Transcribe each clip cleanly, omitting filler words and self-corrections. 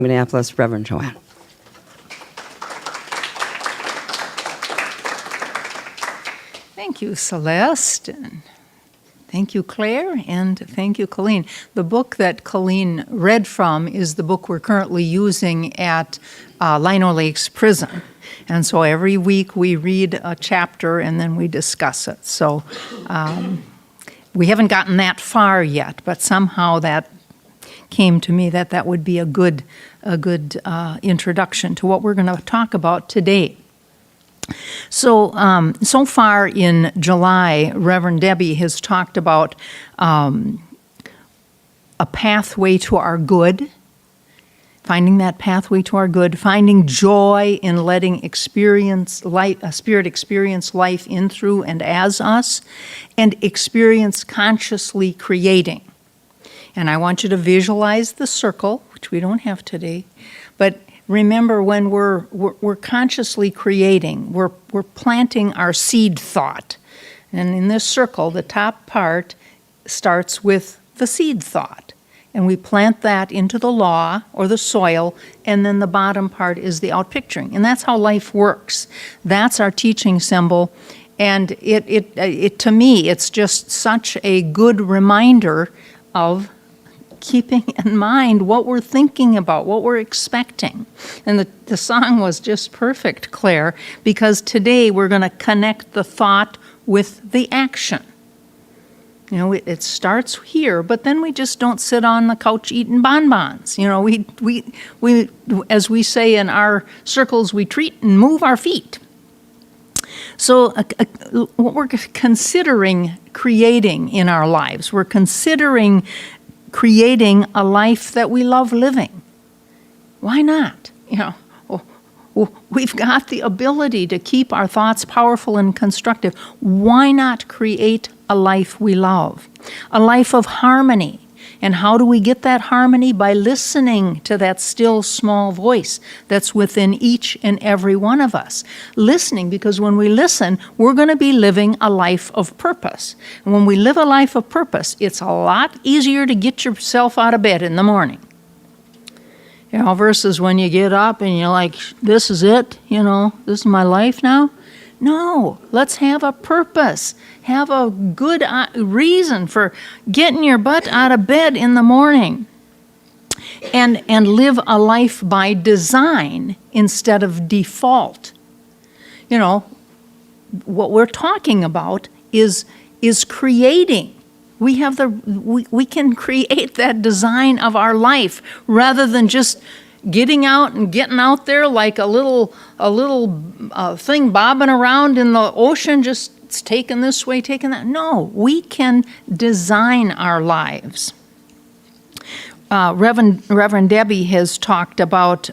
Minneapolis, Reverend Joanne. Thank you, Celeste. And thank you, Claire, and thank you, Colleen. The book that Colleen read from is the book we're currently using at Lino Lakes Prison. And so every week we read a chapter and then we discuss it. So we haven't gotten that far yet, but somehow that came to me that would be a good introduction to what we're going to talk about today. So, so far in July, Reverend Debbie has talked about a pathway to our good, finding that pathway to our good, finding joy in letting Spirit experience life in, through, and as us, and experience consciously creating. And I want you to visualize the circle, which we don't have today, but remember, when we're consciously creating, we're planting our seed thought. And in this circle, the top part starts with the seed thought. And we plant that into the law or the soil, and then the bottom part is the outpicturing. And that's how life works. That's our teaching symbol. And it to me, it's just such a good reminder of keeping in mind what we're thinking about, what we're expecting. And the song was just perfect, Claire, because today we're going to connect the thought with the action. You know, it starts here, but then we just don't sit on the couch eating bonbons. You know, we as we say in our circles, we treat and move our feet. So what we're considering creating in our lives, we're considering creating a life that we love living. Why not? You know, we've got the ability to keep our thoughts powerful and constructive. Why not create a life we love? A life of harmony. And how do we get that harmony? By listening to that still small voice that's within each and every one of us. Listening, because when we listen, we're going to be living a life of purpose. And when we live a life of purpose, it's a lot easier to get yourself out of bed in the morning. You know, versus when you get up and you're like, this is it, you know, this is my life now. No, let's have a purpose. Have a good reason for getting your butt out of bed in the morning. And live a life by design instead of default. You know, what we're talking about is creating. We can create that design of our life rather than just getting out there like a little thing bobbing around in the ocean, just it's taken this way, taken that. No, we can design our lives. Reverend Debbie has talked about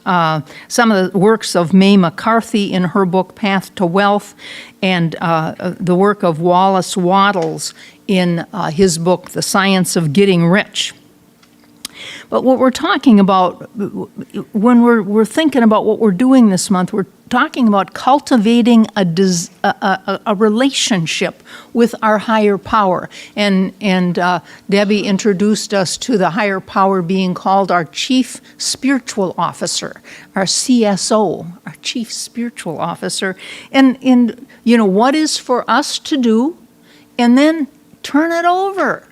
some of the works of Mae McCarthy in her book Path to Wealth, and the work of Wallace Wattles in his book The Science of Getting Rich. But what we're talking about, when we're thinking about what we're doing this month, we're talking about cultivating a relationship with our higher power. And Debbie introduced us to the higher power being called our Chief Spiritual Officer, our CSO, our Chief Spiritual Officer. And you know, what is for us to do, and then turn it over.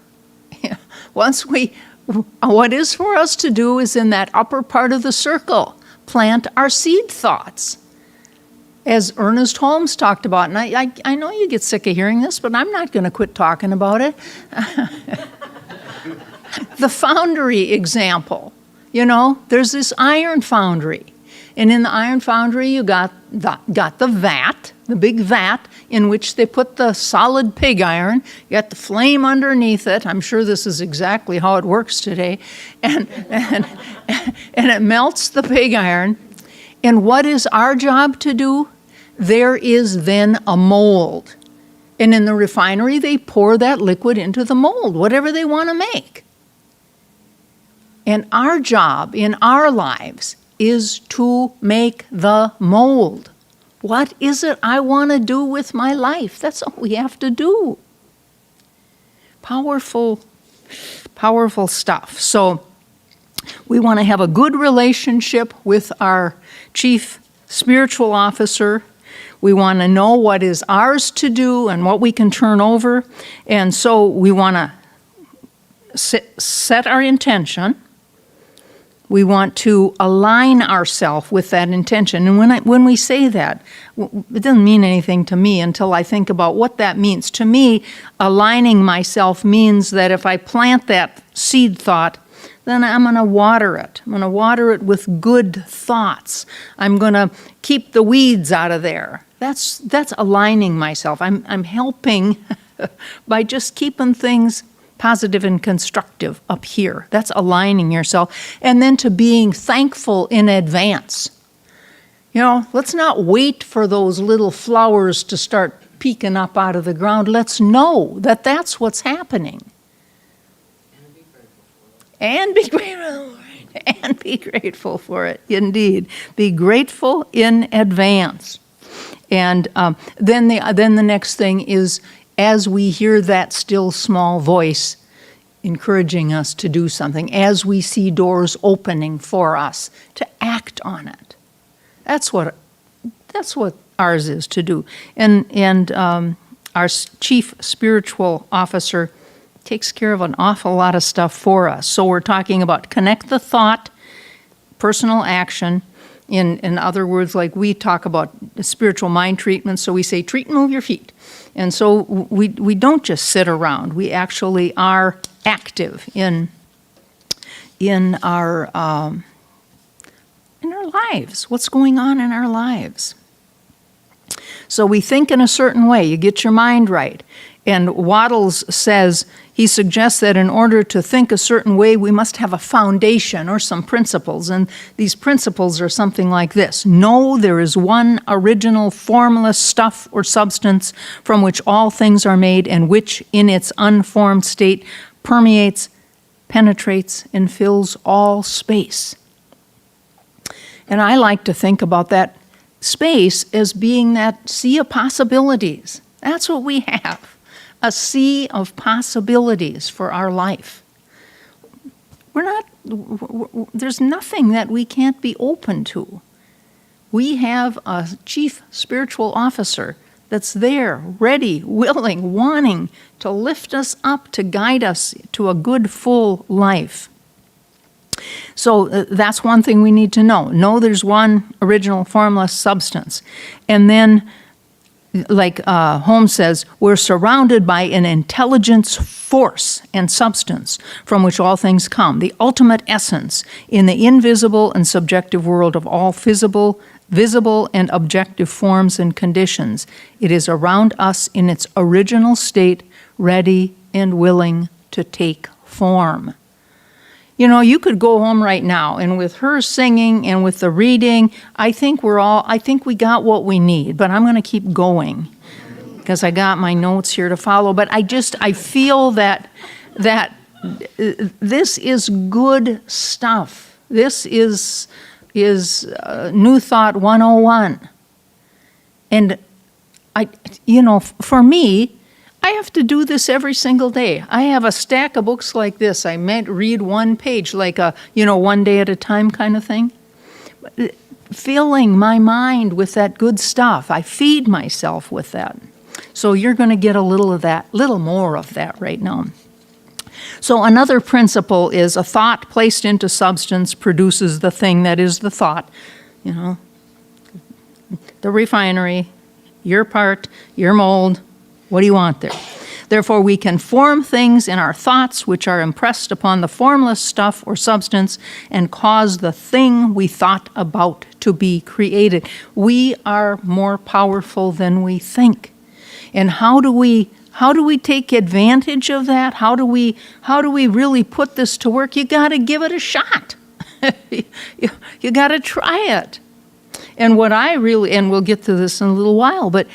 What is for us to do is in that upper part of the circle, plant our seed thoughts. As Ernest Holmes talked about, and I know you get sick of hearing this, but I'm not going to quit talking about it. The foundry example. You know, there's this iron foundry. And in the iron foundry, you got the vat, the big vat, in which they put the solid pig iron. You got the flame underneath it. I'm sure this is exactly how it works today. And it melts the pig iron. And what is our job to do? There is then a mold. And in the refinery, they pour that liquid into the mold, whatever they want to make. And our job in our lives is to make the mold. What is it I want to do with my life? That's all we have to do. Powerful stuff. So We want to have a good relationship with our chief spiritual officer. We want to know what is ours to do and what we can turn over. And so we want to set our intention. We want to align ourselves with that intention. And when we say that, it doesn't mean anything to me until I think about what that means. To me, aligning myself means that if I plant that seed thought, then I'm going to water it. I'm going to water it with good thoughts. I'm going to keep the weeds out of there. That's aligning myself. I'm helping by just keeping things positive and constructive up here. That's aligning yourself. And then to being thankful in advance. You know, let's not wait for those little flowers to start peeking up out of the ground. Let's know that that's what's happening. And be grateful for it. And be grateful for it, indeed. Be grateful in advance. And then the next thing is, as we hear that still small voice encouraging us to do something, as we see doors opening for us, to act on it. That's what ours is to do. And our chief spiritual officer takes care of an awful lot of stuff for us. So we're talking about connect the thought, personal action. In other words, like we talk about spiritual mind treatment, so we say treat and move your feet. And so we don't just sit around. We actually are active in our lives. What's going on in our lives? So we think in a certain way. You get your mind right. And Waddles says, he suggests that in order to think a certain way, we must have a foundation or some principles. And these principles are something like this. Know there is one original formless stuff or substance from which all things are made and which in its unformed state permeates, penetrates, and fills all space. And I like to think about that space as being that sea of possibilities. That's what we have. A sea of possibilities for our life. There's nothing that we can't be open to. We have a chief spiritual officer that's there, ready, willing, wanting to lift us up, to guide us to a good, full life. So that's one thing we need to know. Know there's one original formless substance. And then, like Holmes says, we're surrounded by an intelligence, force, and substance from which all things come, the ultimate essence in the invisible and subjective world of all visible and objective forms and conditions. It is around us in its original state, ready and willing to take form. You know, you could go home right now, and with her singing and with the reading, I think we got what we need, but I'm going to keep going because I got my notes here to follow. But I feel that this is good stuff. This is New Thought 101. And for me, I have to do this every single day. I have a stack of books like this. I might read one page, like a, one day at a time kind of thing. Filling my mind with that good stuff. I feed myself with that. So you're going to get a little more of that right now. So another principle is a thought placed into substance produces the thing that is the thought. The refinery, your part, your mold. What do you want there? Therefore, we can form things in our thoughts which are impressed upon the formless stuff or substance and cause the thing we thought about to be created. We are more powerful than we think. And how do we take advantage of that? How do we really put this to work? You got to give it a shot. you got to try it. And and we'll get to this in a little while, but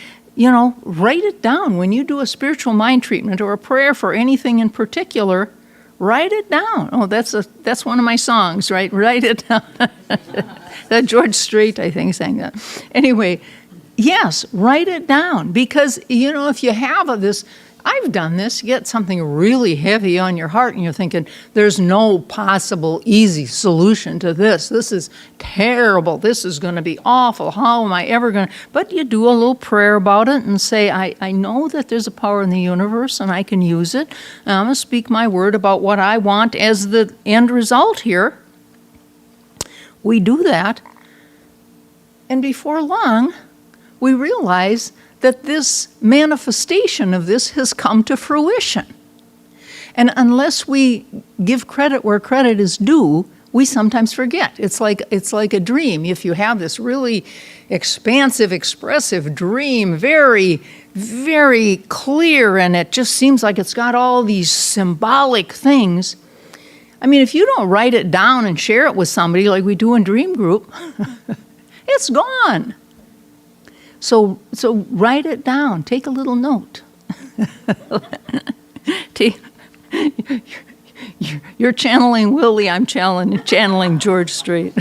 write it down. When you do a spiritual mind treatment or a prayer for anything in particular, write it down. Oh, that's one of my songs, right? Write it down. That George Strait, I think, sang that. Anyway, yes, write it down. Because, if you have this, I've done this. You get something really heavy on your heart and you're thinking, there's no possible easy solution to this. This is terrible. This is going to be awful. How am I ever going to? But you do a little prayer about it and say, I know that there's a power in the universe and I can use it. And I'm going to speak my word about what I want as the end result here. We do that. And before long, we realize that this manifestation of this has come to fruition. And unless we give credit where credit is due, we sometimes forget. It's like a dream. If you have this really expansive, expressive dream, very, very clear, and it just seems like it's got all these symbolic things. I mean, if you don't write it down and share it with somebody like we do in Dream Group, it's gone. So write it down. Take a little note. You're channeling Willie. I'm channeling George Strait.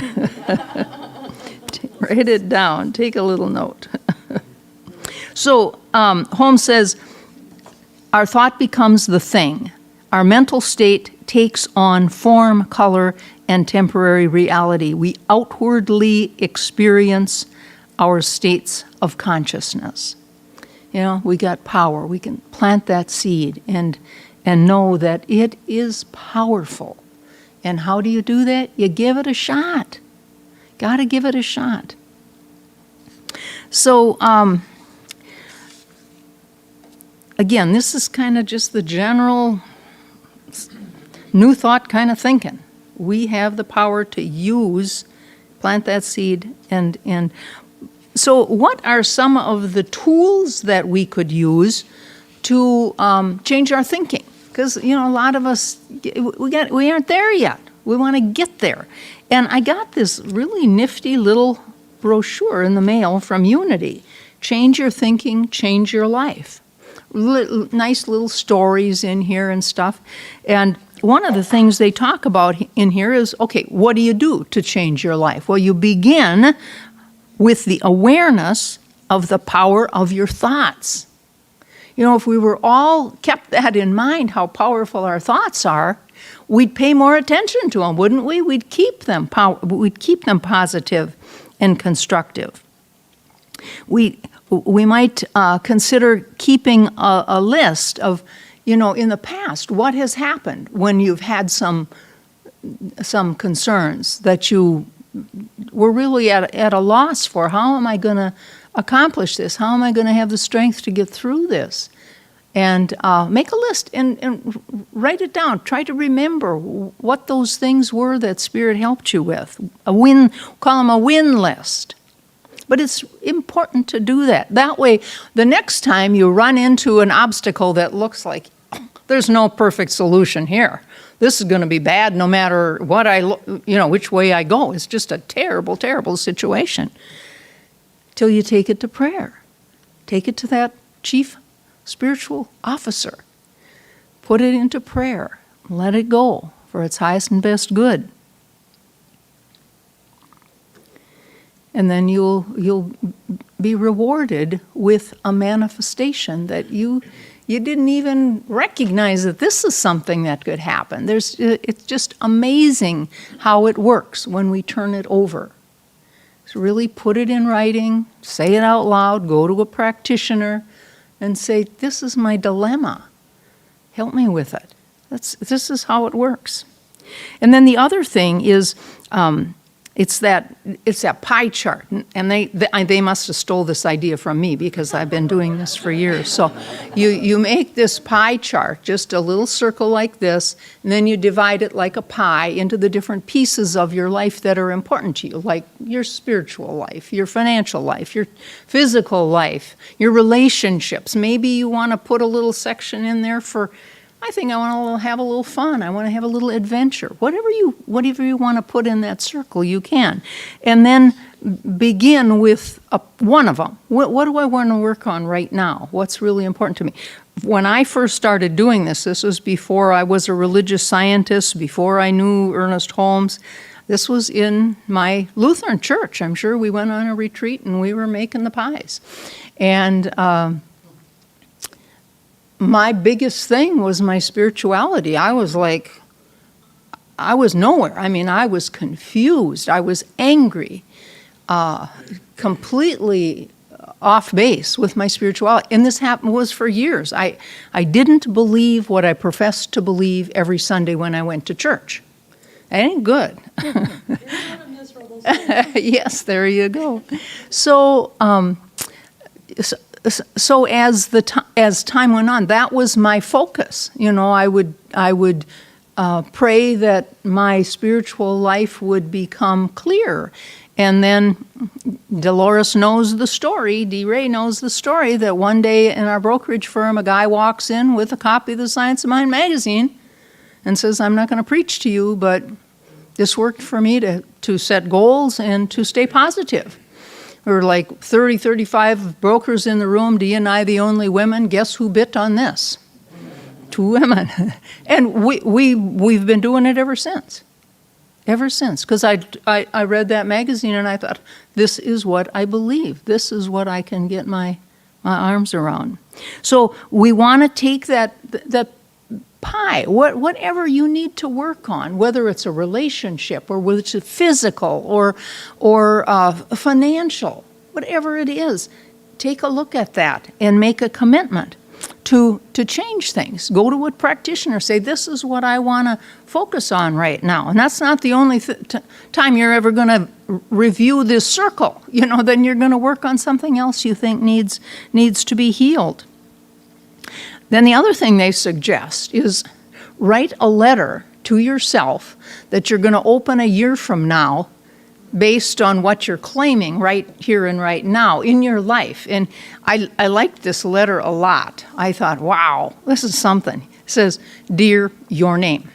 Write it down. Take a little note. So Holmes says, our thought becomes the thing. Our mental state takes on form, color, and temporary reality. We outwardly experience our states of consciousness. You know, we got power. We can plant that seed and know that it is powerful. And how do you do that? You give it a shot. Got to give it a shot. So, again, this is kind of just the general new thought kind of thinking. We have the power to plant that seed and so what are some of the tools that we could use to change our thinking? Because, you know, a lot of us, we aren't there yet. We want to get there. And I got this really nifty little brochure in the mail from Unity. Change your thinking, change your life. Nice little stories in here and stuff. And one of the things they talk about in here is, okay, what do you do to change your life? Well, you begin with the awareness of the power of your thoughts. You know, if we were all kept that in mind, how powerful our thoughts are, we'd pay more attention to them, wouldn't we? We'd keep them positive and constructive. We might consider keeping a list of, you know, in the past, what has happened when you've had some concerns that you were really at a loss for. How am I going to accomplish this? How am I going to have the strength to get through this? And make a list and write it down. Try to remember what those things were that Spirit helped you with. Call them a win list. But it's important to do that. That way, the next time you run into an obstacle that looks like, there's no perfect solution here. This is going to be bad no matter what which way I go. It's just a terrible, terrible situation. Till you take it to prayer. Take it to that chief spiritual officer. Put it into prayer. Let it go for its highest and best good. And then you'll be rewarded with a manifestation that you didn't even recognize that this is something that could happen. It's just amazing how it works when we turn it over. So really put it in writing, say it out loud, go to a practitioner and say, this is my dilemma. Help me with it. This is how it works. And then the other thing is, it's that pie chart, and they must have stole this idea from me because I've been doing this for years. So you make this pie chart, just a little circle like this, and then you divide it like a pie into the different pieces of your life that are important to you, like your spiritual life, your financial life, your physical life, your relationships. Maybe you want to put a little section in there for, I think I want to have a little fun. I want to have a little adventure. Whatever you want to put in that circle, you can. And then begin with one of them. What do I want to work on right now? What's really important to me? When I first started doing this was before I was a religious scientist, before I knew Ernest Holmes. This was in my Lutheran church. I'm sure we went on a retreat and we were making the pies. And my biggest thing was my spirituality. I was nowhere. I mean, I was confused. I was angry, completely off base with my spirituality. And this was for years. I didn't believe what I professed to believe every Sunday when I went to church. That ain't good. Yes, there you go. So, so as time went on, that was my focus. You know, I would pray that my spiritual life would become clear. And then Dolores knows the story, D. Ray knows the story, that one day in our brokerage firm, a guy walks in with a copy of the Science of Mind magazine and says, I'm not going to preach to you, but this worked for me to set goals and to stay positive. There were like 30, 35 brokers in the room, D and I the only women. Guess who bit on this? 2 women. And we've been doing it ever since. Ever since. Because I read that magazine and I thought, this is what I believe. This is what I can get my arms around. So we want to take that pie, whatever you need to work on, whether it's a relationship or whether it's a physical or financial, whatever it is, take a look at that and make a commitment to change things. Go to a practitioner, say, this is what I want to focus on right now. And that's not the only time you're ever going to review this circle. You know, then you're going to work on something else you think needs to be healed. Then the other thing they suggest is write a letter to yourself that you're going to open a year from now based on what you're claiming right here and right now in your life. And I liked this letter a lot. I thought, wow, this is something. It says, Dear Your Name.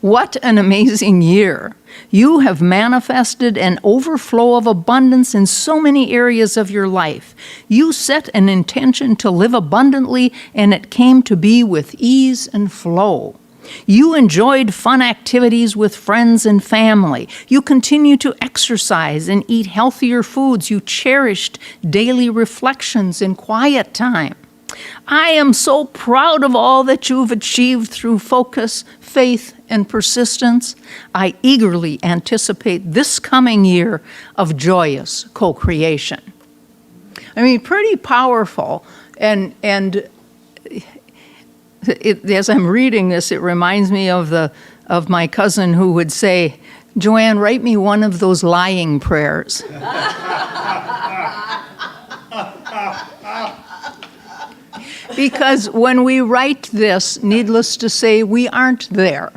What an amazing year. You have manifested an overflow of abundance in so many areas of your life. You set an intention to live abundantly, and it came to be with ease and flow. You enjoyed fun activities with friends and family. You continue to exercise and eat healthier foods. You cherished daily reflections and quiet time. I am so proud of all that you've achieved through focus, faith, and persistence. I eagerly anticipate this coming year of joyous co-creation. I mean, pretty powerful. And as I'm reading this, it reminds me of my cousin who would say, Joanne, write me one of those lying prayers. Because when we write this, needless to say, we aren't there.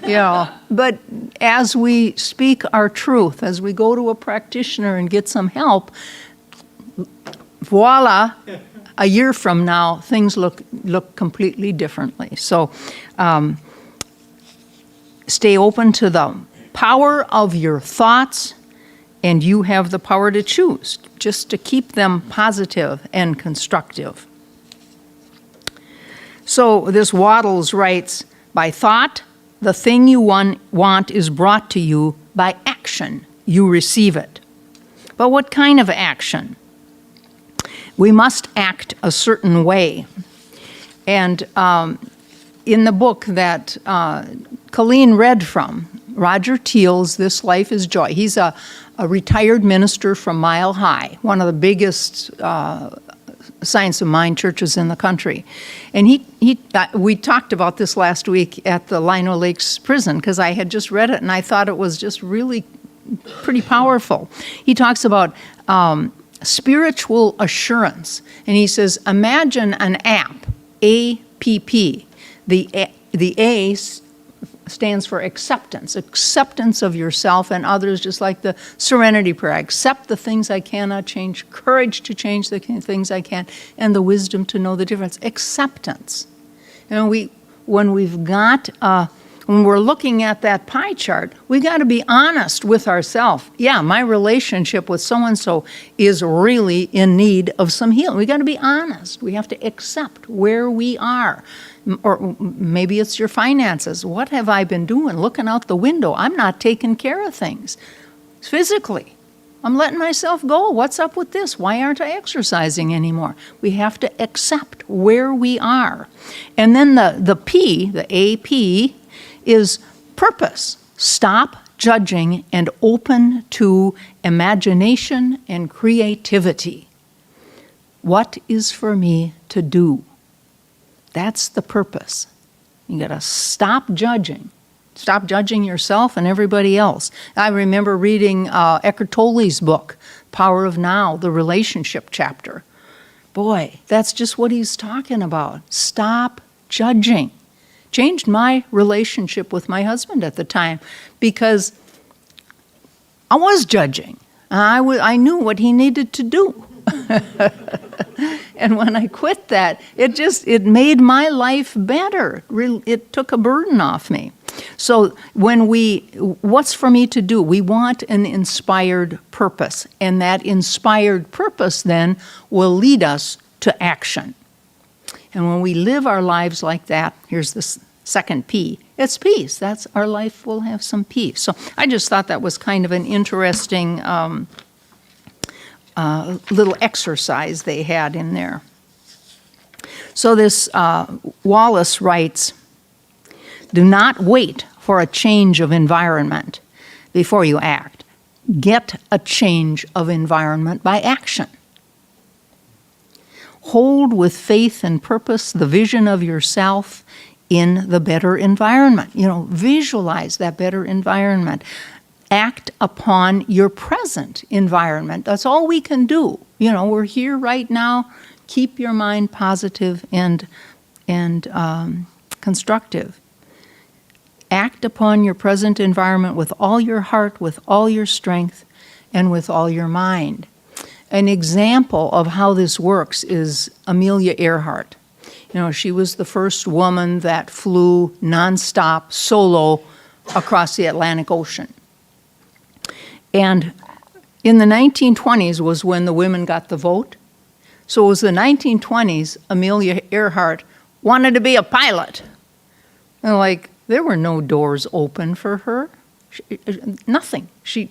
You know, but as we speak our truth, as we go to a practitioner and get some help, voila, a year from now, things look completely differently. So stay open to the power of your thoughts, and you have the power to choose, just to keep them positive and constructive. So this Waddles writes, by thought, the thing you want is brought to you. By action, you receive it. But what kind of action? We must act a certain way. And in the book that Colleen read from, Roger Teal's This Life is Joy. He's a retired minister from Mile High, one of the biggest Science of Mind churches in the country. And we talked about this last week at the Lino Lakes prison because I had just read it and I thought it was just really pretty powerful. He talks about spiritual assurance. And he says, imagine an app, A-P-P. The A stands for acceptance of yourself and others, just like the serenity prayer. I accept the things I cannot change, courage to change the things I can, and the wisdom to know the difference. Acceptance. And when we're looking at that pie chart, we got to be honest with ourselves. Yeah, my relationship with so-and-so is really in need of some healing. We got to be honest. We have to accept where we are. Or maybe it's your finances. What have I been doing? Looking out the window. I'm not taking care of things physically. I'm letting myself go. What's up with this? Why aren't I exercising anymore? We have to accept where we are. And then the P, the AP, is purpose. Stop judging and open to imagination and creativity. What is for me to do? That's the purpose. You got to stop judging. Stop judging yourself and everybody else. I remember reading Eckhart Tolle's book, Power of Now, the relationship chapter. Boy, that's just what he's talking about. Stop judging. Changed my relationship with my husband at the time because I was judging. I knew what he needed to do. And when I quit that, it made my life better. It took a burden off me. So what's for me to do? We want an inspired purpose, and that inspired purpose then will lead us to action. And when we live our lives like that, here's the second P, it's peace. That's our life will have some peace. So I just thought that was kind of an interesting little exercise they had in there. So this Wallace writes, do not wait for a change of environment before you act. Get a change of environment by action. Hold with faith and purpose the vision of yourself in the better environment. Visualize that better environment. Act upon your present environment. That's all we can do. We're here right now. Keep your mind positive and constructive. Act upon your present environment with all your heart, with all your strength, and with all your mind. An example of how this works is Amelia Earhart. She was the first woman that flew nonstop solo across the Atlantic Ocean. And in the 1920s was when the women got the vote. So it was the 1920s, Amelia Earhart wanted to be a pilot. And there were no doors open for her. Nothing. She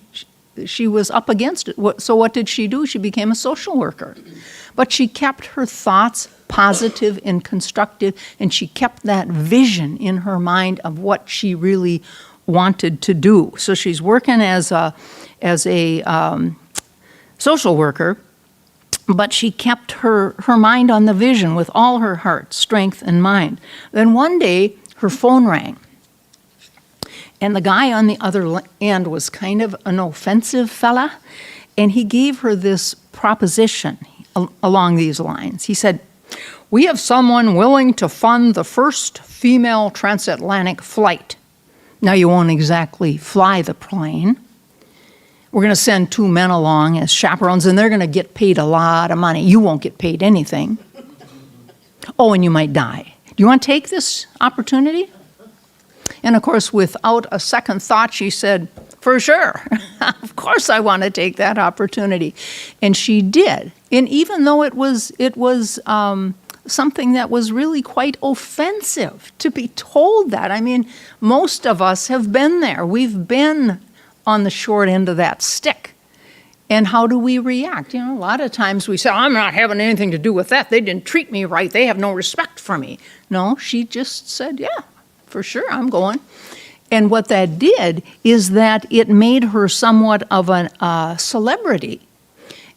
was up against it. So what did she do? She became a social worker. But she kept her thoughts positive and constructive, and she kept that vision in her mind of what she really wanted to do. So she's working as a social worker, but she kept her mind on the vision with all her heart, strength, and mind. Then one day, her phone rang. And the guy on the other end was kind of an offensive fella, and he gave her this proposition along these lines. He said, "We have someone willing to fund the first female transatlantic flight. Now, you won't exactly fly the plane. We're going to send 2 men along as chaperones, and they're going to get paid a lot of money. You won't get paid anything. Oh, and you might die. Do you want to take this opportunity?" And of course, without a second thought, she said, "For sure. Of course I want to take that opportunity." And she did. And even though it was something that was really quite offensive to be told that. I mean, most of us have been there. We've been on the short end of that stick. And how do we react? A lot of times we say, "I'm not having anything to do with that. They didn't treat me right. They have no respect for me." No, she just said, "Yeah, for sure, I'm going." And what that did is that it made her somewhat of a celebrity.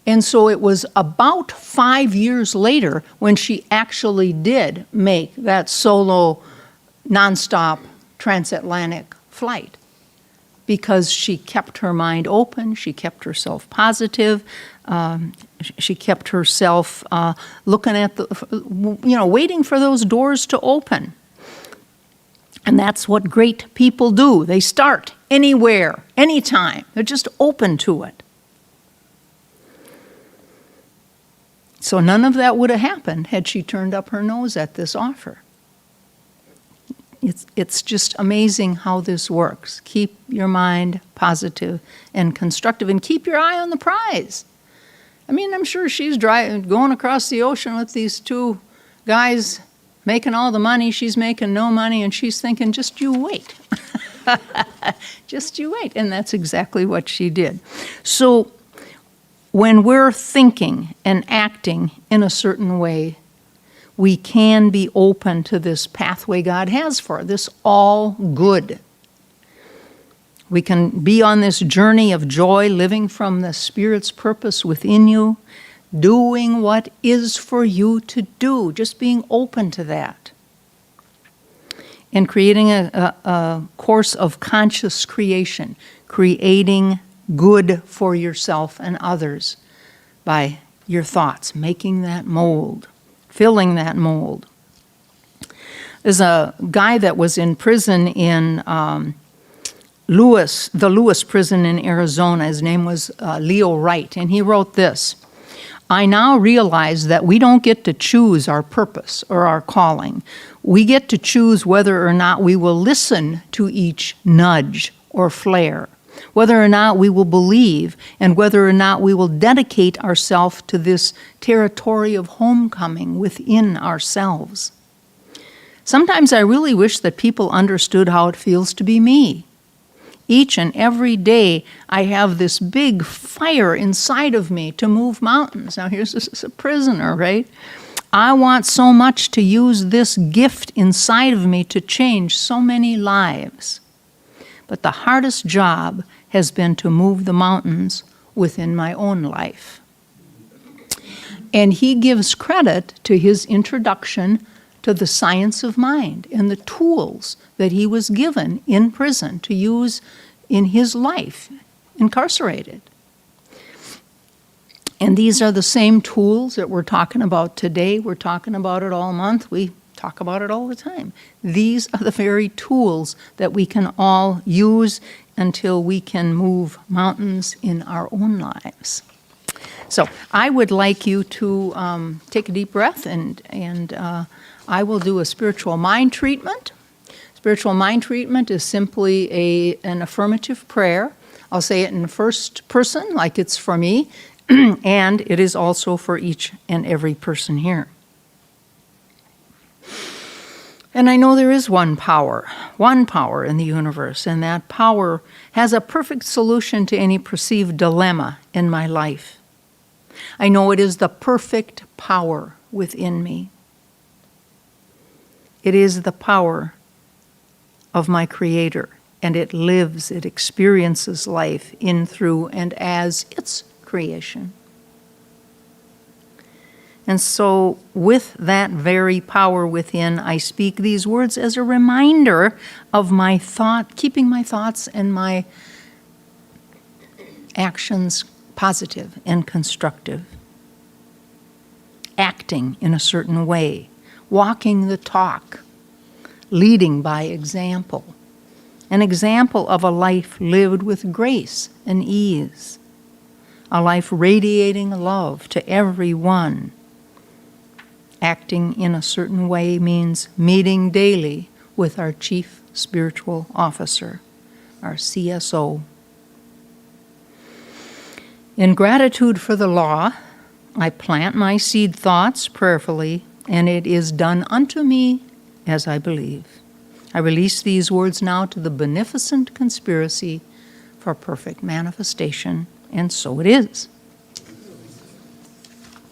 And so it was about 5 years later when she actually did make that solo, nonstop transatlantic flight, because she kept her mind open, she kept herself positive, she kept herself looking at waiting for those doors to open. And that's what great people do. They start anywhere, anytime. They're just open to it. So none of that would have happened had she turned up her nose at this offer. It's just amazing how this works. Keep your mind positive and constructive, and keep your eye on the prize. I mean, I'm sure she's going across the ocean with these 2 guys making all the money. She's making no money, and she's thinking, just you wait. Just you wait. And that's exactly what she did. So when we're thinking and acting in a certain way, we can be open to this pathway God has for this all good. We can be on this journey of joy, living from the Spirit's purpose within you, doing what is for you to do, just being open to that. And creating a course of conscious creation, creating good for yourself and others by your thoughts, making that mold, filling that mold. There's a guy that was in prison in the Lewis prison in Arizona. His name was Leo Wright, and he wrote this: I now realize that we don't get to choose our purpose or our calling. We get to choose whether or not we will listen to each nudge or flare, whether or not we will believe, and whether or not we will dedicate ourselves to this territory of homecoming within ourselves. Sometimes I really wish that people understood how it feels to be me. Each and every day, I have this big fire inside of me to move mountains. Now, here's this a prisoner, right? I want so much to use this gift inside of me to change so many lives. But the hardest job has been to move the mountains within my own life. And he gives credit to his introduction to the science of mind and the tools that he was given in prison to use in his life, incarcerated. And these are the same tools that we're talking about today. We're talking about it all month. We talk about it all the time. These are the very tools that we can all use until we can move mountains in our own lives. So I would like you to take a deep breath, and I will do a spiritual mind treatment. Spiritual mind treatment is simply an affirmative prayer. I'll say it in first person, like it's for me, and it is also for each and every person here. And I know there is one power in the universe, and that power has a perfect solution to any perceived dilemma in my life. I know it is the perfect power within me. It is the power of my Creator, and it lives, it experiences life in, through, and as its creation. And so with that very power within, I speak these words as a reminder of my thought, keeping my thoughts and my actions positive and constructive. Acting in a certain way, walking the talk, leading by example. An example of a life lived with grace and ease. A life radiating love to everyone. Acting in a certain way means meeting daily with our Chief Spiritual Officer, our CSO. In gratitude for the law, I plant my seed thoughts prayerfully, and it is done unto me as I believe. I release these words now to the beneficent conspiracy for perfect manifestation, and so it is.